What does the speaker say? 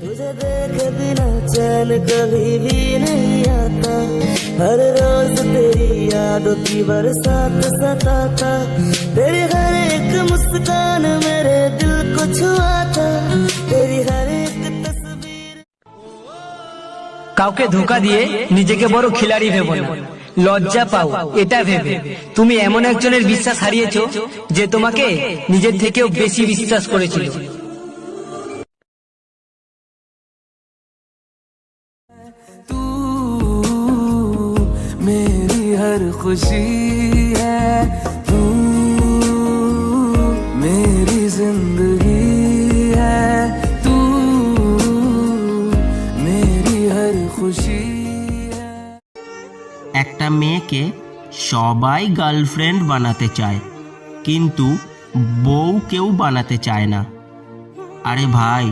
तुझे देखे बिना चैन कभी भी नहीं आता, हर रोज तेरी यादों की बरसात सताता, तेरी हर एक मुस्कान मेरे दिल को छुआता, तेरी हर एक तस्वीर। কাউকে ধোঁকা দিয়ে নিজেকে বড় খিলাড়ি ভেবো না, লজ্জা পাও এটা ভেবে তুমি এমন একজনের বিশ্বাস হারিয়েছো যে তোমাকে নিজের থেকেও বেশি বিশ্বাস করেছিল। तू मेरी हर खुशी है, तू मेरी जिंदगी है, तू मेरी हर खुशी है। একটা মেয়েকে সবাই গার্লফ্রেন্ড বানাতে চায়, কিন্তু বউ কেউ বানাতে চায় না। আরে ভাই,